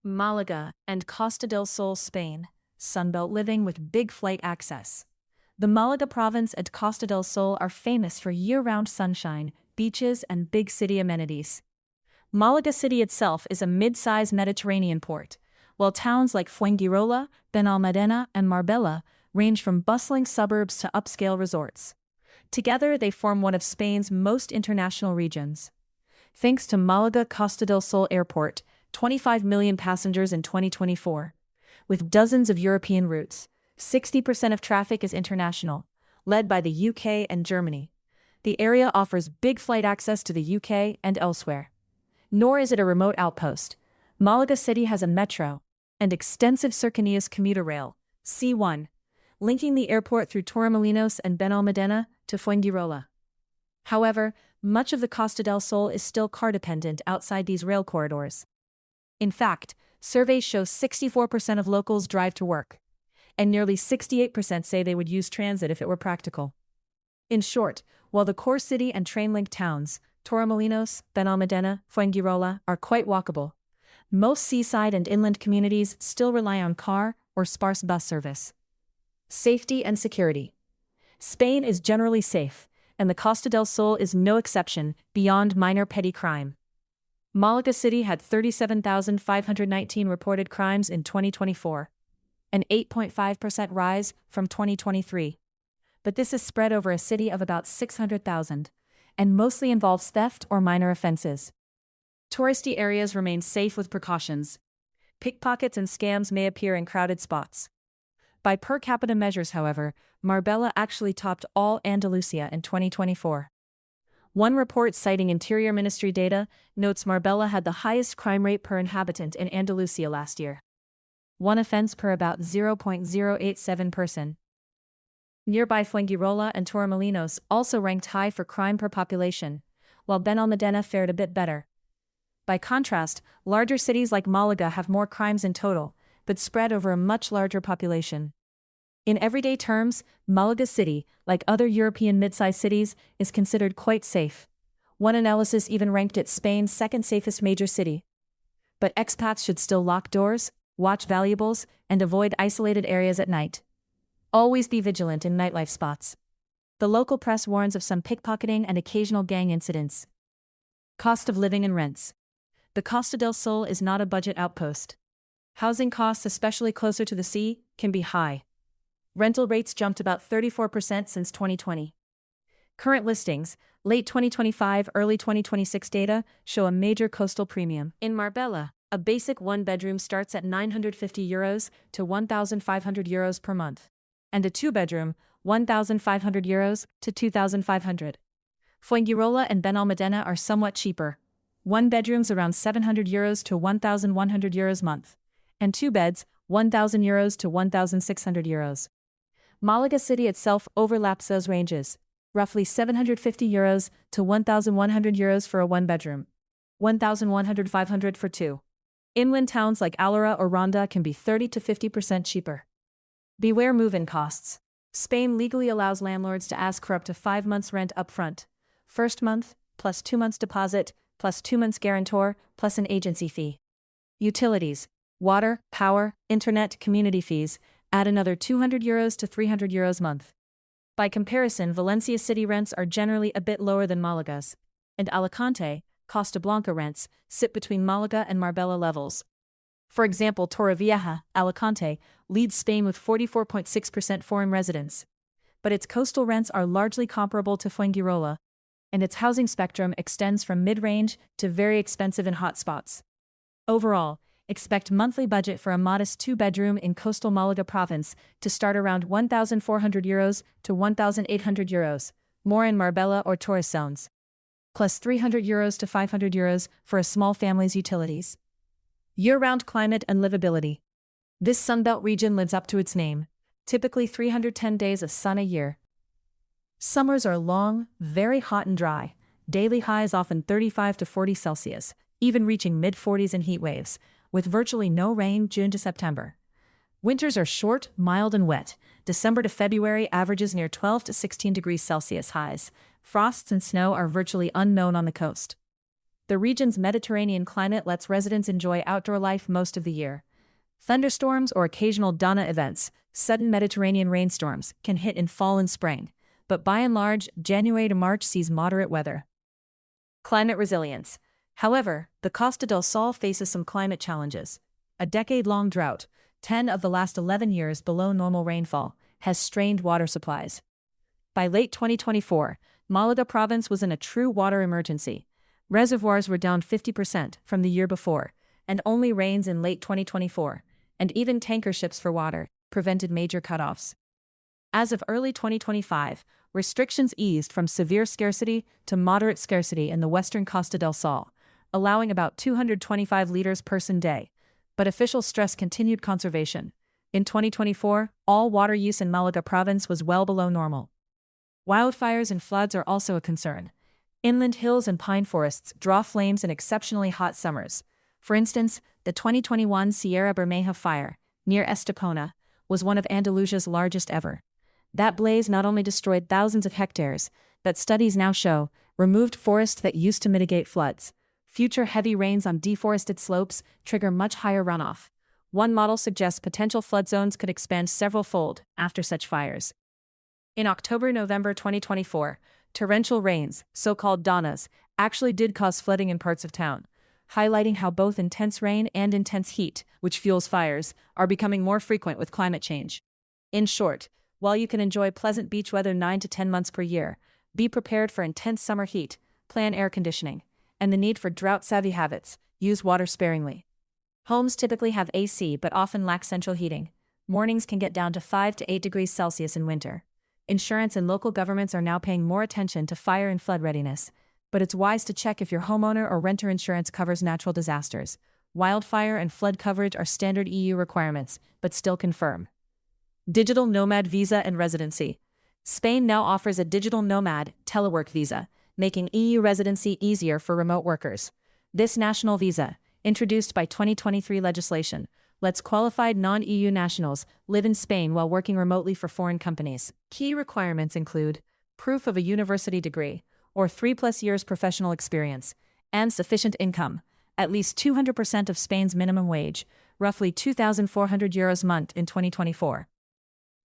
Malaga, and Costa del Sol, Spain, Sunbelt living with big flight access. The Malaga province and Costa del Sol are famous for year-round sunshine, beaches, and big city amenities. Malaga city itself is a mid-size Mediterranean port, while towns like Fuengirola, Benalmádena, and Marbella range from bustling suburbs to upscale resorts. Together, they form one of Spain's most international regions. Thanks to Malaga Costa del Sol Airport, 25 million passengers in 2024. With dozens of European routes, 60% of traffic is international, led by the UK and Germany. The area offers big flight access to the UK and elsewhere. Nor is it a remote outpost. Malaga City has a metro and extensive Cercanías commuter rail, C1, linking the airport through Torremolinos and Benalmádena to Fuengirola. However, much of the Costa del Sol is still car-dependent outside these rail corridors. In fact, surveys show 64% of locals drive to work, and nearly 68% say they would use transit if it were practical. In short, while the core city and train-linked towns, Torremolinos, Benalmádena, Fuengirola, are quite walkable, most seaside and inland communities still rely on car or sparse bus service. Safety and security. Spain is generally safe, and the Costa del Sol is no exception beyond minor petty crime. Malaga City had 37,519 reported crimes in 2024, an 8.5% rise from 2023. But this is spread over a city of about 600,000, and mostly involves theft or minor offenses. Touristy areas remain safe with precautions. Pickpockets and scams may appear in crowded spots. By per capita measures, however, Marbella actually topped all Andalusia in 2024. One report citing Interior Ministry data notes Marbella had the highest crime rate per inhabitant in Andalusia last year. One offense per about 0.087 person. Nearby Fuengirola and Torremolinos also ranked high for crime per population, while Benalmádena fared a bit better. By contrast, larger cities like Malaga have more crimes in total, but spread over a much larger population. In everyday terms, Malaga City, like other European mid-sized cities, is considered quite safe. One analysis even ranked it Spain's second safest major city. But expats should still lock doors, watch valuables, and avoid isolated areas at night. Always be vigilant in nightlife spots. The local press warns of some pickpocketing and occasional gang incidents. Cost of living and rents. The Costa del Sol is not a budget outpost. Housing costs, especially closer to the sea, can be high. Rental rates jumped about 34% since 2020. Current listings, late 2025, early 2026 data show a major coastal premium. In Marbella, a basic one-bedroom starts at €950 to €1,500 per month, and a two-bedroom, €1,500 to €2,500. Fuengirola and Benalmádena are somewhat cheaper. One bedrooms around €700 to €1,100 a month, and two beds, €1,000 to €1,600. Malaga City itself overlaps those ranges, roughly €750 to €1,100 for a one-bedroom, €1,100 for two. Inland towns like Alara or Ronda can be 30 to 50% cheaper. Beware move-in costs. Spain legally allows landlords to ask for up to 5 months' rent upfront, first month, plus 2 months deposit, plus 2 months guarantor, plus an agency fee. Utilities, water, power, internet, community fees, add another €200 to €300 a month. By comparison, Valencia city rents are generally a bit lower than Malaga's, and Alicante, Costa Blanca rents, sit between Malaga and Marbella levels. For example, Torrevieja, Alicante, leads Spain with 44.6% foreign residents. But its coastal rents are largely comparable to Fuengirola, and its housing spectrum extends from mid-range to very expensive in hotspots. Overall, expect monthly budget for a modest two-bedroom in coastal Malaga province to start around €1,400 to €1,800, more in Marbella or tourist zones, plus €300 to €500 for a small family's utilities. Year-round climate and livability. This Sunbelt region lives up to its name, typically 310 days of sun a year. Summers are long, very hot and dry, daily highs often 35 to 40 Celsius, even reaching mid-40s in heat waves, with virtually no rain June to September. Winters are short, mild and wet. December to February averages near 12 to 16 degrees Celsius highs. Frosts and snow are virtually unknown on the coast. The region's Mediterranean climate lets residents enjoy outdoor life most of the year. Thunderstorms or occasional Dana events, sudden Mediterranean rainstorms, can hit in fall and spring, but by and large, January to March sees moderate weather. Climate resilience. However, the Costa del Sol faces some climate challenges. A decade-long drought, 10 of the last 11 years below normal rainfall, has strained water supplies. By late 2024, Malaga province was in a true water emergency. Reservoirs were down 50% from the year before, and only rains in late 2024, and even tanker ships for water, prevented major cutoffs. As of early 2025, restrictions eased from severe scarcity to moderate scarcity in the western Costa del Sol, allowing about 225 liters per day, but officials stress continued conservation. In 2024, all water use in Malaga province was well below normal. Wildfires and floods are also a concern. Inland hills and pine forests draw flames in exceptionally hot summers. For instance, the 2021 Sierra Bermeja fire, near Estepona, was one of Andalusia's largest ever. That blaze not only destroyed thousands of hectares, but studies now show, removed forest that used to mitigate floods. Future heavy rains on deforested slopes trigger much higher runoff. One model suggests potential flood zones could expand several-fold after such fires. In October-November 2024, torrential rains, so-called Danas, actually did cause flooding in parts of town, highlighting how both intense rain and intense heat, which fuels fires, are becoming more frequent with climate change. In short, while you can enjoy pleasant beach weather 9 to 10 months per year, be prepared for intense summer heat, plan air conditioning, and the need for drought-savvy habits. Use water sparingly. Homes typically have AC but often lack central heating. Mornings can get down to 5 to 8 degrees Celsius in winter. Insurance and local governments are now paying more attention to fire and flood readiness, but it's wise to check if your homeowner or renter insurance covers natural disasters. Wildfire and flood coverage are standard EU requirements, but still confirm. Digital nomad visa and residency. Spain now offers a digital nomad telework visa, making EU residency easier for remote workers. This national visa, introduced by 2023 legislation, lets qualified non-EU nationals live in Spain while working remotely for foreign companies. Key requirements include proof of a university degree, or 3+ years professional experience, and sufficient income, at least 200% of Spain's minimum wage, roughly €2,400 a month in 2024.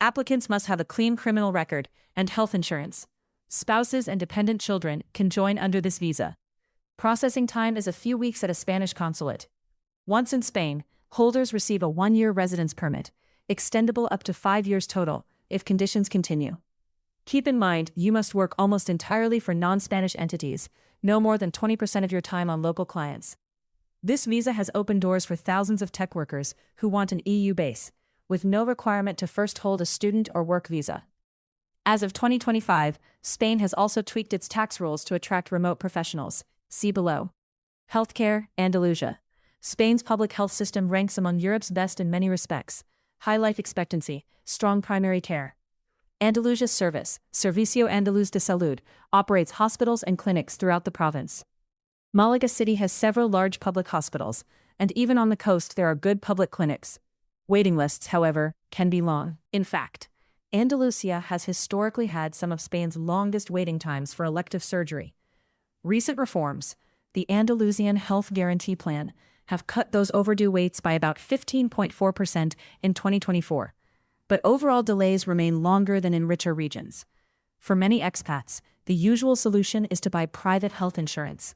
Applicants must have a clean criminal record and health insurance. Spouses and dependent children can join under this visa. Processing time is a few weeks at a Spanish consulate. Once in Spain, holders receive a 1-year residence permit, extendable up to 5 years total, if conditions continue. Keep in mind, you must work almost entirely for non-Spanish entities, no more than 20% of your time on local clients. This visa has opened doors for thousands of tech workers who want an EU base, with no requirement to first hold a student or work visa. As of 2025, Spain has also tweaked its tax rules to attract remote professionals. See below. Healthcare, Andalusia. Spain's public health system ranks among Europe's best in many respects. High life expectancy, strong primary care. Andalusia's service, Servicio Andaluz de Salud, operates hospitals and clinics throughout the province. Malaga City has several large public hospitals, and even on the coast there are good public clinics. Waiting lists, however, can be long. In fact, Andalusia has historically had some of Spain's longest waiting times for elective surgery. Recent reforms, the Andalusian Health Guarantee Plan, have cut those overdue waits by about 15.4% in 2024. But overall delays remain longer than in richer regions. For many expats, the usual solution is to buy private health insurance.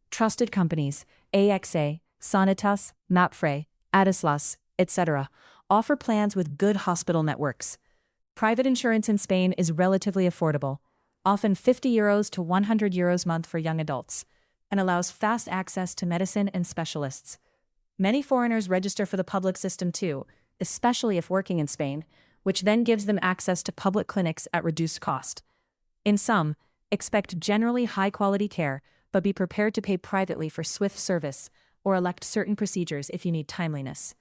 Trusted companies, AXA, Sanitas, Mapfre, Adislas, etc., offer plans with good hospital networks. Private insurance in Spain is relatively affordable, often €50 to €100 a month for young adults, and allows fast access to medicine and specialists. Many foreigners register for the public system too, especially if working in Spain, which then gives them access to public clinics at reduced cost. In sum, expect generally high-quality care, but be prepared to pay privately for swift service or elect certain procedures if you need timeliness.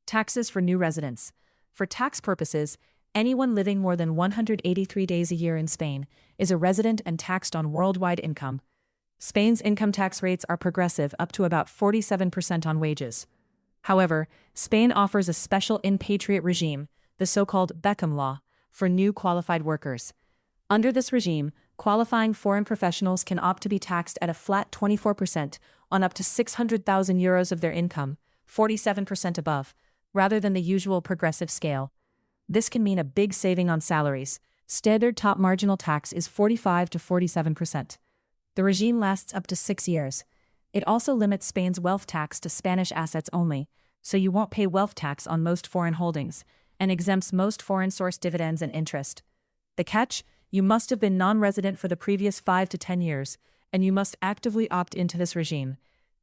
Taxes for new residents. For tax purposes, anyone living more than 183 days a year in Spain is a resident and taxed on worldwide income. Spain's income tax rates are progressive up to about 47% on wages. However, Spain offers a special impatriate regime, the so-called Beckham Law, for new qualified workers. Under this regime, Qualifying foreign professionals can opt to be taxed at a flat 24% on up to €600,000 of their income, 47% above, rather than the usual progressive scale. This can mean a big saving on salaries. Standard top marginal tax is 45 to 47%. The regime lasts up to 6 years. It also limits Spain's wealth tax to Spanish assets only, so you won't pay wealth tax on most foreign holdings, and exempts most foreign-sourced dividends and interest. The catch? You must have been non-resident for the previous 5 to 10 years, and you must actively opt into this regime.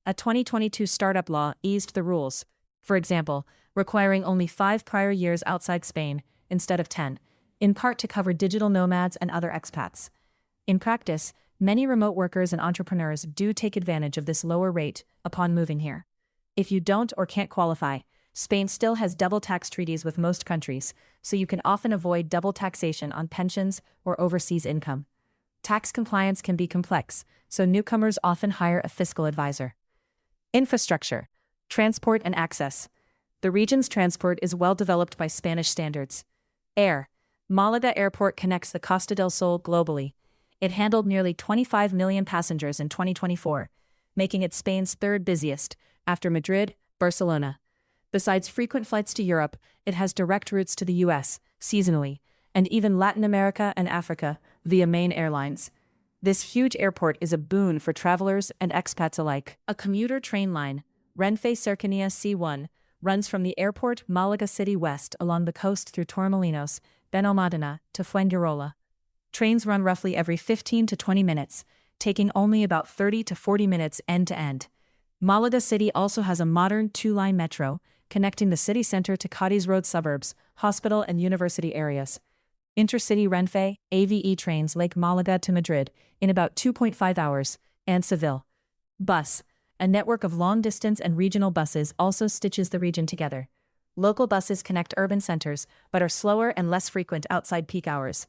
A 2022 startup law eased the rules, for example, requiring only 5 prior years outside Spain, instead of 10, in part to cover digital nomads and other expats. In practice, many remote workers and entrepreneurs do take advantage of this lower rate upon moving here. If you don't or can't qualify, Spain still has double tax treaties with most countries, so you can often avoid double taxation on pensions or overseas income. Tax compliance can be complex, so newcomers often hire a fiscal advisor. Infrastructure, transport and access. The region's transport is well developed by Spanish standards. Air. Malaga Airport connects the Costa del Sol globally. It handled nearly 25 million passengers in 2024, making it Spain's third busiest, after Madrid, Barcelona. Besides frequent flights to Europe, it has direct routes to the US, seasonally, and even Latin America and Africa, via main airlines. This huge airport is a boon for travelers and expats alike. A commuter train line, Renfe Cercanía C1, runs from the airport Malaga City west along the coast through Torremolinos, Benalmádena, to Fuengirola. Trains run roughly every 15 to 20 minutes, taking only about 30 to 40 minutes end to end. Malaga City also has a modern 2-line metro, connecting the city center to Cádiz Road suburbs, hospital and university areas. Intercity Renfe, AVE trains Lake Malaga to Madrid in about 2.5 hours, and Seville. Bus. A network of long-distance and regional buses also stitches the region together. Local buses connect urban centers, but are slower and less frequent outside peak hours.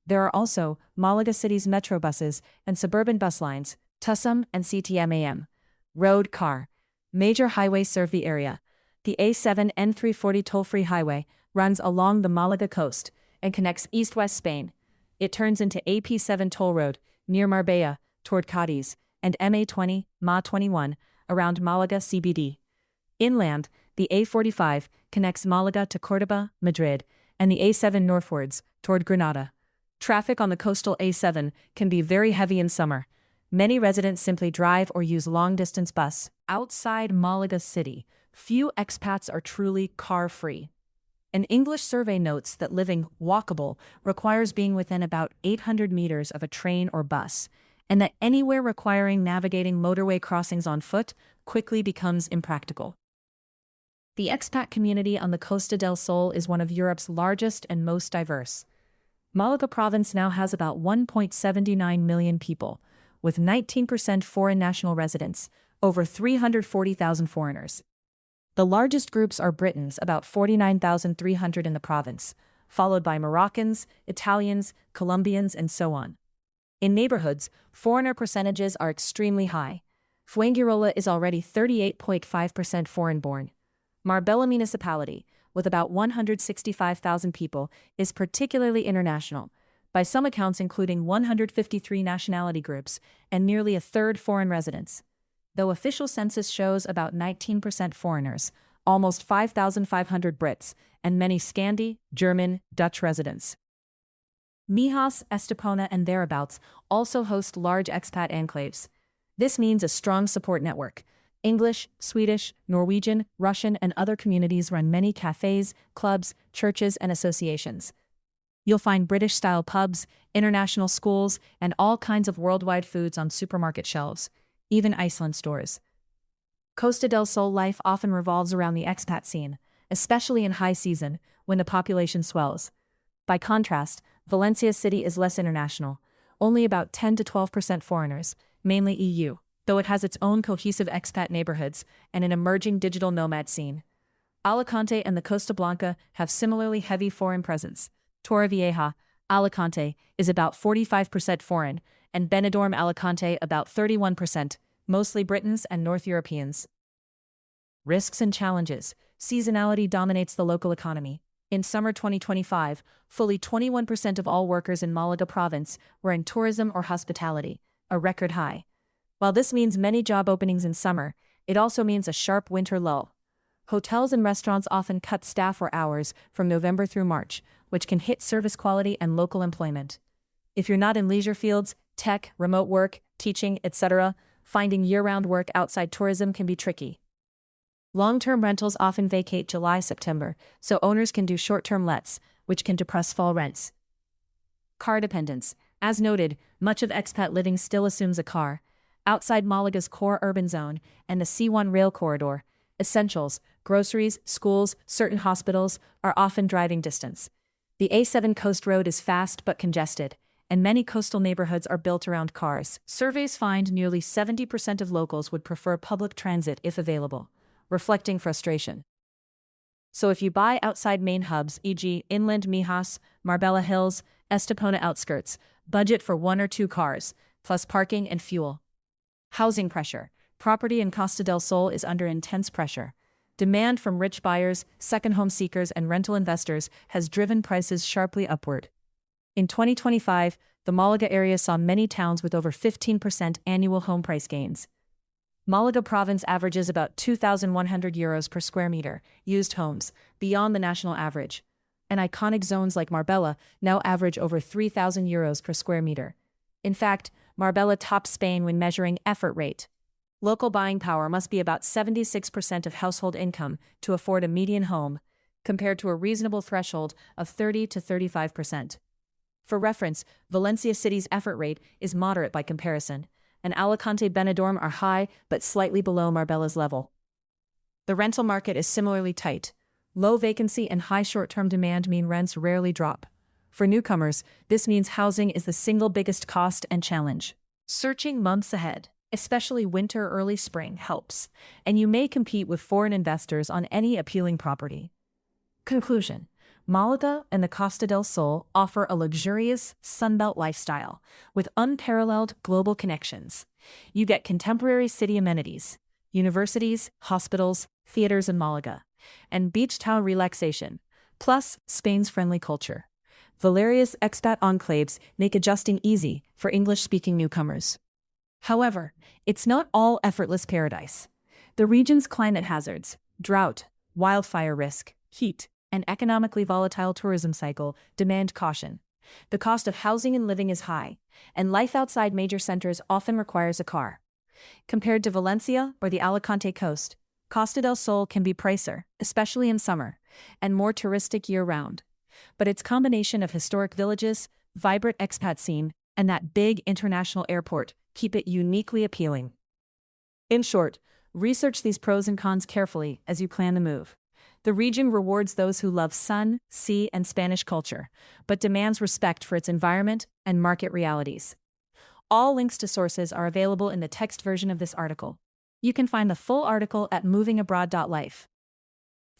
There are also Malaga City's metro buses and suburban bus lines, TUSM and CTMAM. Road car. Major highways serve the area. The A7 N340 toll-free highway runs along the Malaga coast and connects east-west Spain. It turns into AP7 toll road near Marbella toward Cádiz and MA20, MA21 around Malaga CBD. Inland, the A45 connects Malaga to Córdoba, Madrid, and the A7 northwards toward Granada. Traffic on the coastal A7 can be very heavy in summer. Many residents simply drive or use long-distance bus. Outside Malaga City, few expats are truly car-free. An English survey notes that living walkable requires being within about 800 meters of a train or bus, and that anywhere requiring navigating motorway crossings on foot quickly becomes impractical. The expat community on the Costa del Sol is one of Europe's largest and most diverse. Malaga province now has about 1.79 million people, with 19% foreign national residents, over 340,000 foreigners. The largest groups are Britons, about 49,300 in the province, followed by Moroccans, Italians, Colombians, and so on. In neighborhoods, foreigner percentages are extremely high. Fuengirola is already 38.5% foreign-born. Marbella municipality, with about 165,000 people, is particularly international, by some accounts including 153 nationality groups and nearly a third foreign residents. Though official census shows about 19% foreigners, almost 5,500 Brits, and many Scandi, German, Dutch residents. Mijas, Estepona, and thereabouts also host large expat enclaves. This means a strong support network. English, Swedish, Norwegian, Russian, and other communities run many cafes, clubs, churches, and associations. You'll find British-style pubs, international schools, and all kinds of worldwide foods on supermarket shelves, even Iceland stores. Costa del Sol life often revolves around the expat scene, especially in high season, when the population swells. By contrast, Valencia City is less international, only about 10 to 12% foreigners, mainly EU, though it has its own cohesive expat neighborhoods and an emerging digital nomad scene. Alicante and the Costa Blanca have similarly heavy foreign presence. Torrevieja, Alicante, is about 45% foreign, and Benidorm Alicante about 31%, mostly Britons and North Europeans. Risks and challenges. Seasonality dominates the local economy. In summer 2025, fully 21% of all workers in Malaga province were in tourism or hospitality, a record high. While this means many job openings in summer, it also means a sharp winter lull. Hotels and restaurants often cut staff or hours from November through March, which can hit service quality and local employment. If you're not in leisure fields, tech, remote work, teaching, etc., finding year-round work outside tourism can be tricky. Long-term rentals often vacate July-September, so owners can do short-term lets, which can depress fall rents. Car dependence. As noted, much of expat living still assumes a car. Outside Malaga's core urban zone and the C1 rail corridor, essentials, groceries, schools, certain hospitals are often driving distance. The A7 Coast Road is fast but congested, and many coastal neighborhoods are built around cars. Surveys find nearly 70% of locals would prefer public transit if available, reflecting frustration. So if you buy outside main hubs, e.g. inland Mijas, Marbella Hills, Estepona outskirts, budget for 1 or 2 cars, plus parking and fuel. Housing pressure. Property in Costa del Sol is under intense pressure. Demand from rich buyers, second home seekers and rental investors has driven prices sharply upward. In 2025, the Malaga area saw many towns with over 15% annual home price gains. Malaga province averages about €2,100 per square meter, used homes, beyond the national average. And iconic zones like Marbella now average over €3,000 per square meter. In fact, Marbella tops Spain when measuring effort rate. Local buying power must be about 76% of household income to afford a median home, compared to a reasonable threshold of 30 to 35%. For reference, Valencia City's effort rate is moderate by comparison, and Alicante Benidorm are high but slightly below Marbella's level. The rental market is similarly tight. Low vacancy and high short-term demand mean rents rarely drop. For newcomers, this means housing is the single biggest cost and challenge. Searching months ahead, especially winter or early spring, helps, and you may compete with foreign investors on any appealing property. Conclusion. Malaga and the Costa del Sol offer a luxurious Sunbelt lifestyle with unparalleled global connections. You get contemporary city amenities, universities, hospitals, theaters in Malaga, and beach town relaxation, plus Spain's friendly culture. Valeria's expat enclaves make adjusting easy for English-speaking newcomers. However, it's not all effortless paradise. The region's climate hazards, drought, wildfire risk, heat, and economically volatile tourism cycle demand caution. The cost of housing and living is high, and life outside major centers often requires a car. Compared to Valencia or the Alicante coast, Costa del Sol can be pricier, especially in summer, and more touristic year-round. But its combination of historic villages, vibrant expat scene, and that big international airport keep it uniquely appealing. In short, research these pros and cons carefully as you plan the move. The region rewards those who love sun, sea, and Spanish culture, but demands respect for its environment and market realities. All links to sources are available in the text version of this article. You can find the full article at movingabroad.life.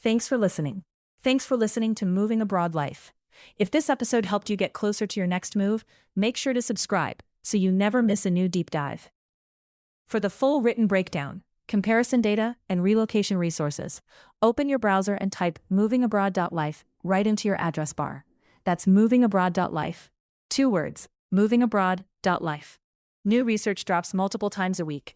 Thanks for listening. Thanks for listening to Moving Abroad Life. If this episode helped you get closer to your next move, make sure to subscribe so you never miss a new deep dive. For the full written breakdown, comparison data, and relocation resources, open your browser and type movingabroad.life right into your address bar. That's movingabroad.life. 2 words, movingabroad.life. New research drops multiple times a week.